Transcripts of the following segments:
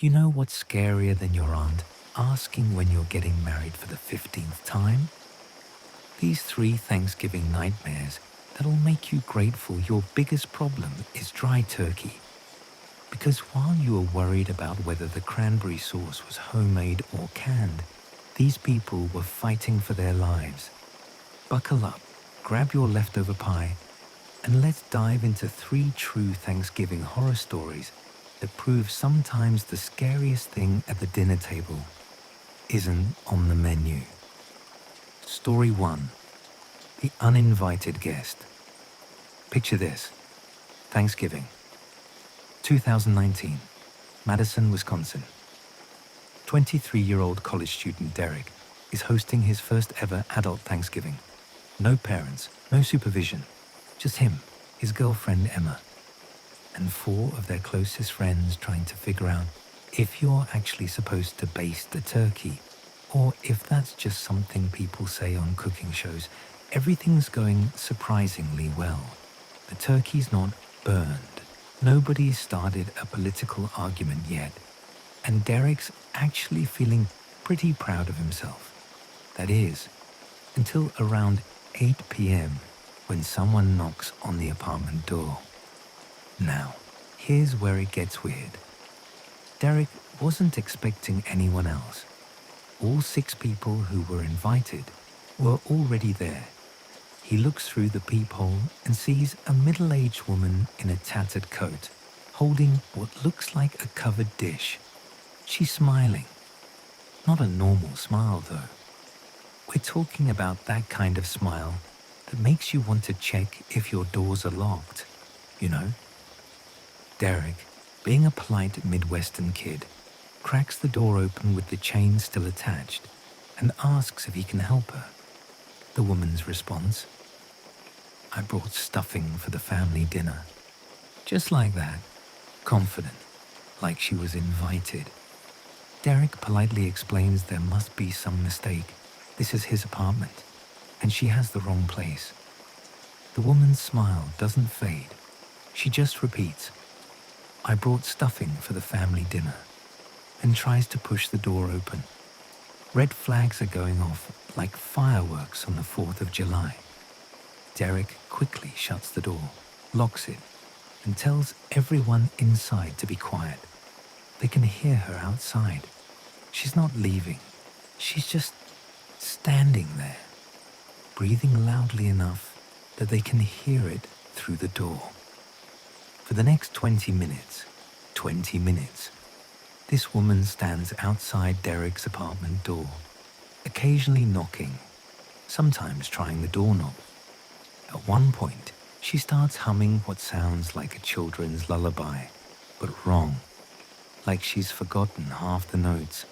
You know what's scarier than your aunt asking when you're getting married for the 15th time? These three Thanksgiving nightmares that'll make you grateful your biggest problem is dry turkey. Because while you are worried about whether the cranberry sauce was homemade or canned, these people were fighting for their lives. Buckle up, grab your leftover pie, and let's dive into three true Thanksgiving horror stories that prove sometimes the scariest thing at the dinner table isn't on the menu. Story 1. The Uninvited Guest. Picture this. Thanksgiving, 2019, Madison, Wisconsin. 23-year-old college student Derek is hosting his first ever adult Thanksgiving. No parents, no supervision, just him, his girlfriend Emma, and four of their closest friends trying to figure out if you're actually supposed to baste the turkey or if that's just something people say on cooking shows. Everything's going surprisingly well. The turkey's not burned. Nobody's started a political argument yet. And Derek's actually feeling pretty proud of himself. That is, until around 8 p.m. when someone knocks on the apartment door. Now, here's where it gets weird. Derek wasn't expecting anyone else. All 6 people who were invited were already there. He looks through the peephole and sees a middle-aged woman in a tattered coat, holding what looks like a covered dish. She's smiling. Not a normal smile, though. We're talking about that kind of smile that makes you want to check if your doors are locked, you know? Derek, being a polite Midwestern kid, cracks the door open with the chain still attached and asks if he can help her. The woman's response, "I brought stuffing for the family dinner." Just like that, confident, like she was invited. Derek politely explains there must be some mistake. This is his apartment, and she has the wrong place. The woman's smile doesn't fade. She just repeats, "I brought stuffing for the family dinner," and tries to push the door open. Red flags are going off like fireworks on the 4th of July. Derek quickly shuts the door, locks it, and tells everyone inside to be quiet. They can hear her outside. She's not leaving. She's just standing there, breathing loudly enough that they can hear it through the door. For the next 20 minutes, this woman stands outside Derek's apartment door, occasionally knocking, sometimes trying the doorknob. At one point, she starts humming what sounds like a children's lullaby, but wrong, like she's forgotten half the notes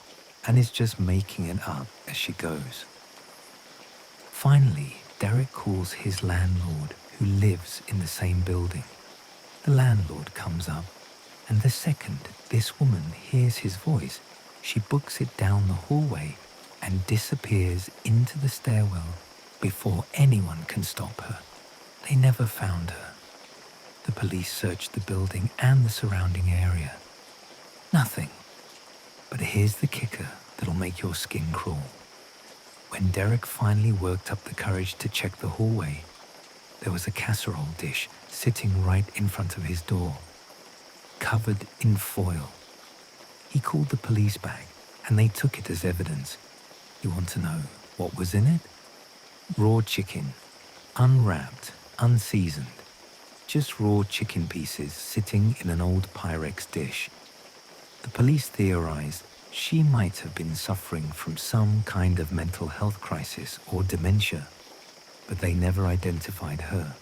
and is just making it up as she goes. Finally, Derek calls his landlord, who lives in the same building. The landlord comes up, and the second this woman hears his voice, she books it down the hallway and disappears into the stairwell before anyone can stop her. They never found her. The police searched the building and the surrounding area. Nothing. But here's the kicker that'll make your skin crawl. When Derek finally worked up the courage to check the hallway, there was a casserole dish sitting right in front of his door, covered in foil. He called the police back, and they took it as evidence. You want to know what was in it? Raw chicken, unwrapped, unseasoned. Just raw chicken pieces sitting in an old Pyrex dish. The police theorized she might have been suffering from some kind of mental health crisis or dementia, but they never identified her.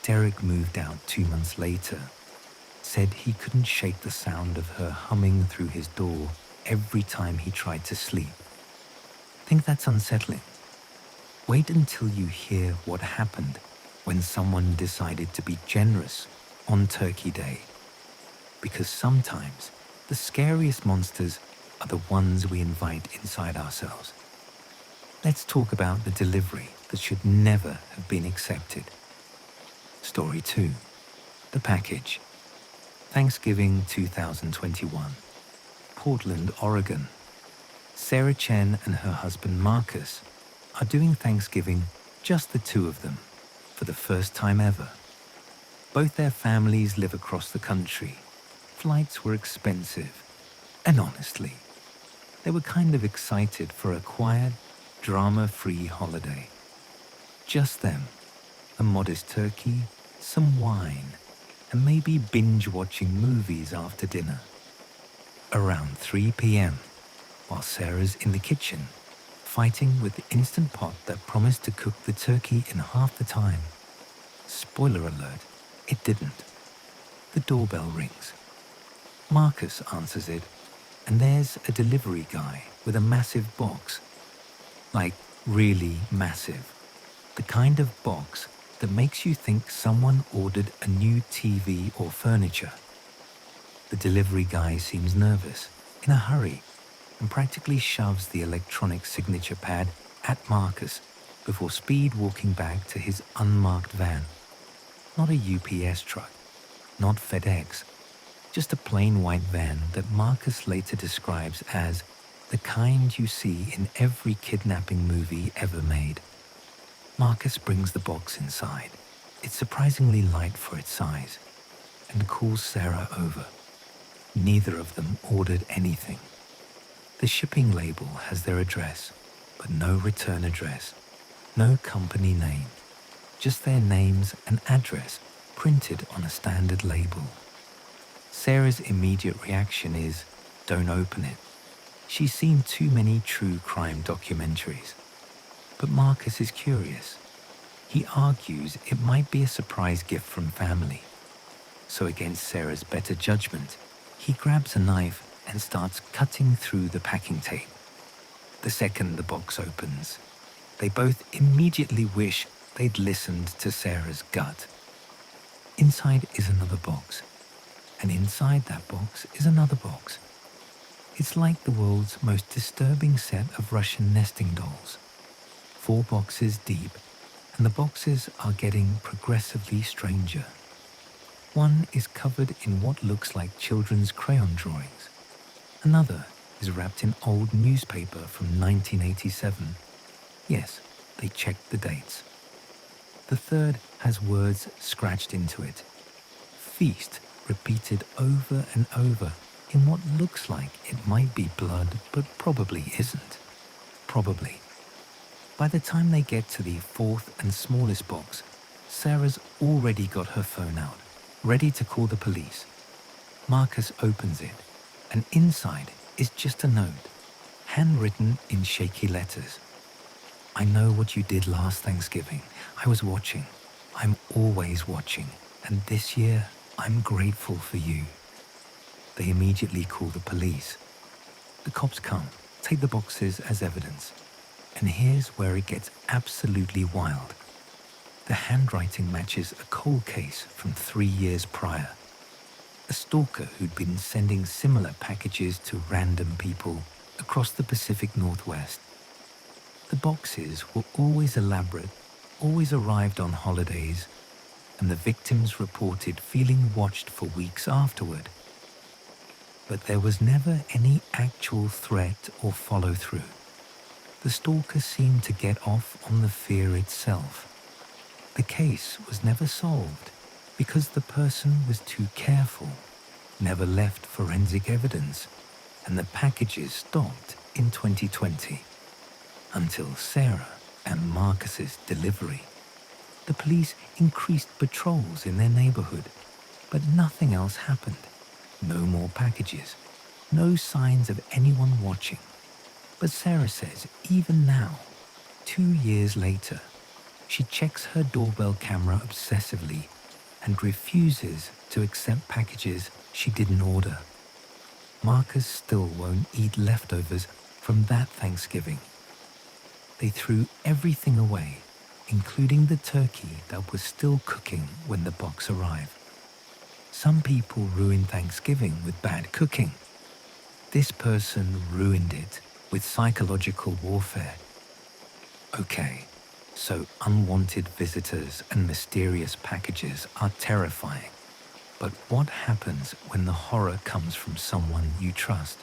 Derek moved out 2 months later, said he couldn't shake the sound of her humming through his door every time he tried to sleep. Think that's unsettling? Wait until you hear what happened when someone decided to be generous on Turkey Day. Because sometimes the scariest monsters are the ones we invite inside ourselves. Let's talk about the delivery that should never have been accepted. Story 2. The package. Thanksgiving 2021. Portland, Oregon. Sarah Chen and her husband Marcus are doing Thanksgiving, just the two of them, for the first time ever. Both their families live across the country. Flights were expensive, and honestly, they were kind of excited for a quiet, drama-free holiday. Just them, a modest turkey, some wine, and maybe binge-watching movies after dinner. Around 3 p.m., while Sarah's in the kitchen, fighting with the Instant Pot that promised to cook the turkey in half the time. Spoiler alert, it didn't. The doorbell rings. Marcus answers it, and there's a delivery guy with a massive box. Like, really massive. The kind of box that makes you think someone ordered a new TV or furniture. The delivery guy seems nervous, in a hurry, and practically shoves the electronic signature pad at Marcus before speed walking back to his unmarked van. Not a UPS truck, not FedEx, just a plain white van that Marcus later describes as the kind you see in every kidnapping movie ever made. Marcus brings the box inside. It's surprisingly light for its size, and calls Sarah over. Neither of them ordered anything. The shipping label has their address, but no return address, no company name, just their names and address printed on a standard label. Sarah's immediate reaction is, don't open it. She's seen too many true crime documentaries. But Marcus is curious. He argues it might be a surprise gift from family. So against Sarah's better judgment, he grabs a knife and starts cutting through the packing tape. The second the box opens, they both immediately wish they'd listened to Sarah's gut. Inside is another box, and inside that box is another box. It's like the world's most disturbing set of Russian nesting dolls. 4 boxes deep, and the boxes are getting progressively stranger. One is covered in what looks like children's crayon drawings. Another is wrapped in old newspaper from 1987. Yes, they checked the dates. The third has words scratched into it. Feast repeated over and over in what looks like it might be blood, but probably isn't. Probably. By the time they get to the 4th and smallest box, Sarah's already got her phone out, ready to call the police. Marcus opens it, and inside is just a note, handwritten in shaky letters. I know what you did last Thanksgiving. I was watching. I'm always watching, and this year I'm grateful for you. They immediately call the police. The cops come, take the boxes as evidence. And here's where it gets absolutely wild. The handwriting matches a cold case from 3 years prior. A stalker who'd been sending similar packages to random people across the Pacific Northwest. The boxes were always elaborate, always arrived on holidays, and the victims reported feeling watched for weeks afterward. But there was never any actual threat or follow-through. The stalker seemed to get off on the fear itself. The case was never solved because the person was too careful, never left forensic evidence, and the packages stopped in 2020. Until Sarah and Marcus's delivery. The police increased patrols in their neighborhood, but nothing else happened. No more packages, no signs of anyone watching. But Sarah says even now, 2 years later, she checks her doorbell camera obsessively and refuses to accept packages she didn't order. Marcus still won't eat leftovers from that Thanksgiving. They threw everything away, including the turkey that was still cooking when the box arrived. Some people ruin Thanksgiving with bad cooking. This person ruined it with psychological warfare. Okay, so unwanted visitors and mysterious packages are terrifying. But what happens when the horror comes from someone you trust?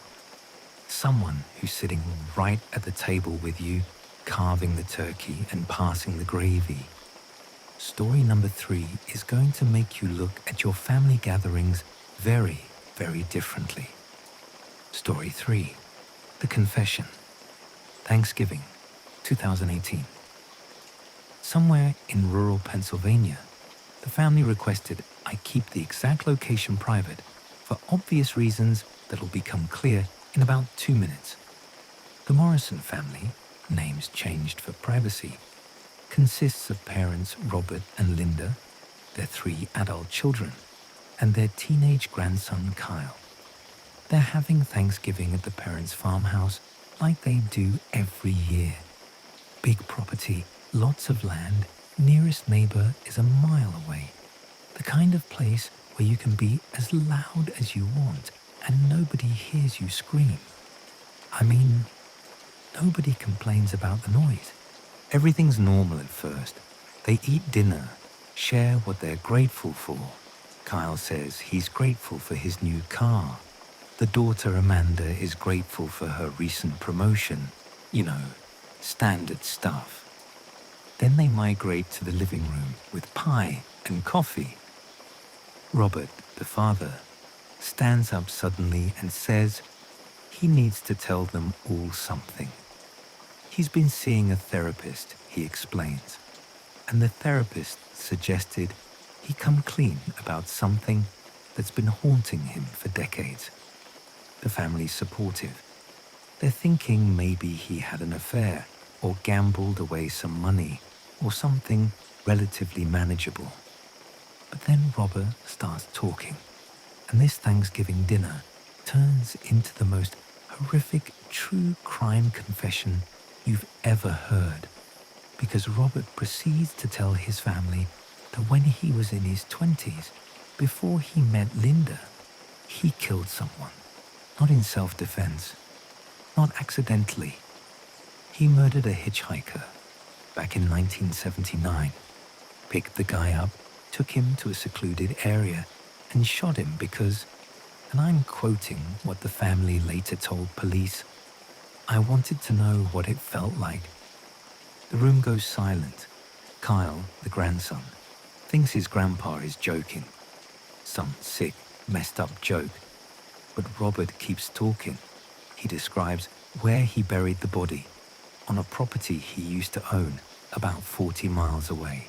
someone who's sitting right at the table with you, carving the turkey and passing the gravy. Story number 3 is going to make you look at your family gatherings very, very differently. Story 3, The Confession. Thanksgiving, 2018. Somewhere in rural Pennsylvania, the family requested I keep the exact location private for obvious reasons that'll become clear in about 2 minutes. The Morrison family, names changed for privacy, consists of parents Robert and Linda, their 3 adult children, and their teenage grandson Kyle. They're having Thanksgiving at the parents' farmhouse like they do every year. Big property, lots of land, nearest neighbor is a mile away. The kind of place where you can be as loud as you want and nobody hears you scream. I mean, nobody complains about the noise. Everything's normal at first. They eat dinner, share what they're grateful for. Kyle says he's grateful for his new car. The daughter Amanda is grateful for her recent promotion. You know, standard stuff. Then they migrate to the living room with pie and coffee. Robert, the father, stands up suddenly and says he needs to tell them all something. He's been seeing a therapist, he explains, and the therapist suggested he come clean about something that's been haunting him for decades. The family's supportive. They're thinking maybe he had an affair or gambled away some money or something relatively manageable. But then Robert starts talking, and this Thanksgiving dinner turns into the most horrific true crime confession you've ever heard, because Robert proceeds to tell his family that when he was in his 20s, before he met Linda, he killed someone, not in self-defense, not accidentally. He murdered a hitchhiker back in 1979, picked the guy up, took him to a secluded area, and shot him because, and I'm quoting what the family later told police, I wanted to know what it felt like. The room goes silent. Kyle, the grandson, thinks his grandpa is joking. Some sick, messed up joke. But Robert keeps talking. He describes where he buried the body, on a property he used to own about 40 miles away.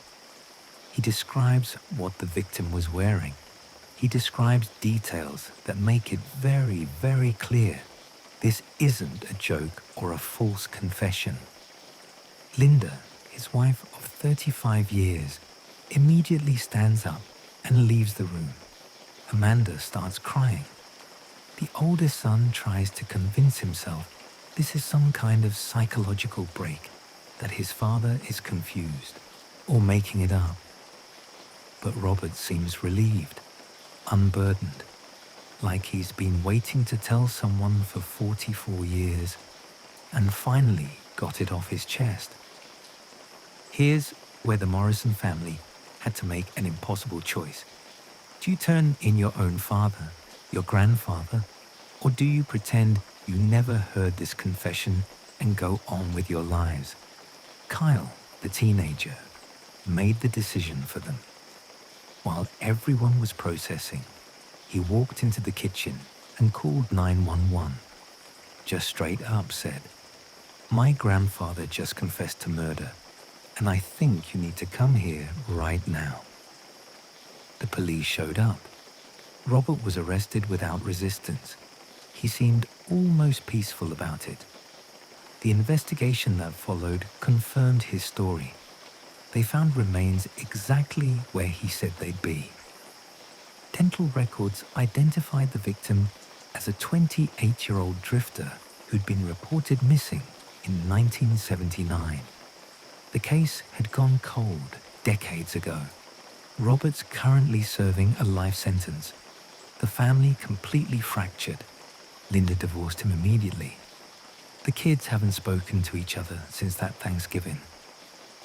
He describes what the victim was wearing. He describes details that make it very, very clear this isn't a joke or a false confession. Linda, his wife of 35 years, immediately stands up and leaves the room. Amanda starts crying. The oldest son tries to convince himself this is some kind of psychological break, that his father is confused or making it up. But Robert seems relieved, unburdened, like he's been waiting to tell someone for 44 years and finally got it off his chest. Here's where the Morrison family had to make an impossible choice. Do you turn in your own father, your grandfather, or do you pretend you never heard this confession and go on with your lives? Kyle, the teenager, made the decision for them. While everyone was processing, he walked into the kitchen and called 911. Just straight up said, "My grandfather just confessed to murder, and I think you need to come here right now." The police showed up. Robert was arrested without resistance. He seemed almost peaceful about it. The investigation that followed confirmed his story. They found remains exactly where he said they'd be. Dental records identified the victim as a 28-year-old drifter who'd been reported missing in 1979. The case had gone cold decades ago. Robert's currently serving a life sentence. The family completely fractured. Linda divorced him immediately. The kids haven't spoken to each other since that Thanksgiving.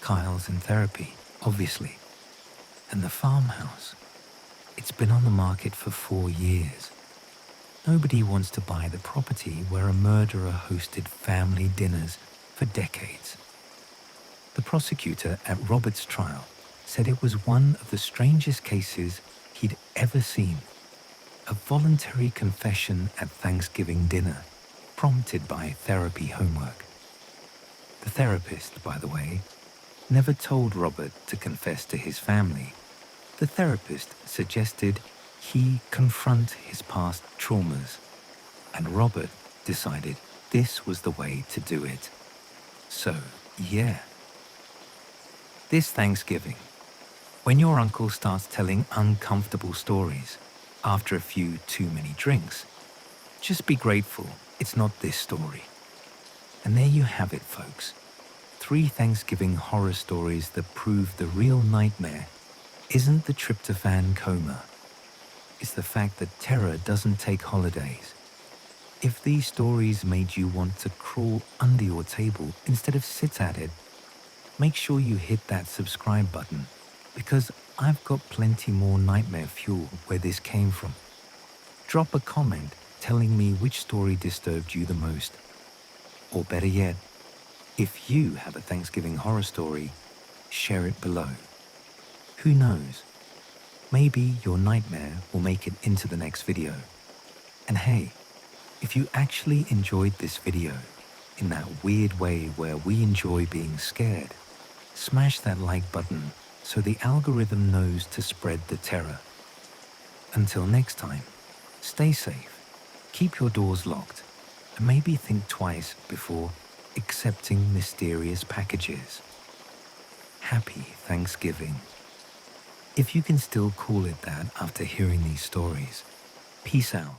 Kyle's in therapy, obviously. And the farmhouse, it's been on the market for 4 years. Nobody wants to buy the property where a murderer hosted family dinners for decades. The prosecutor at Robert's trial said it was one of the strangest cases he'd ever seen. A voluntary confession at Thanksgiving dinner, prompted by therapy homework. The therapist, by the way, never told Robert to confess to his family. The therapist suggested he confront his past traumas, and Robert decided this was the way to do it. So, yeah. This Thanksgiving, when your uncle starts telling uncomfortable stories after a few too many drinks, just be grateful it's not this story. And there you have it, folks. 3 Thanksgiving horror stories that prove the real nightmare isn't the tryptophan coma. It's the fact that terror doesn't take holidays. If these stories made you want to crawl under your table instead of sit at it, make sure you hit that subscribe button, because I've got plenty more nightmare fuel where this came from. Drop a comment telling me which story disturbed you the most. Or better yet, if you have a Thanksgiving horror story, share it below. Who knows? Maybe your nightmare will make it into the next video. And hey, if you actually enjoyed this video, in that weird way where we enjoy being scared, smash that like button so the algorithm knows to spread the terror. Until next time, stay safe, keep your doors locked, and maybe think twice before accepting mysterious packages. Happy Thanksgiving. If you can still call it that after hearing these stories, peace out.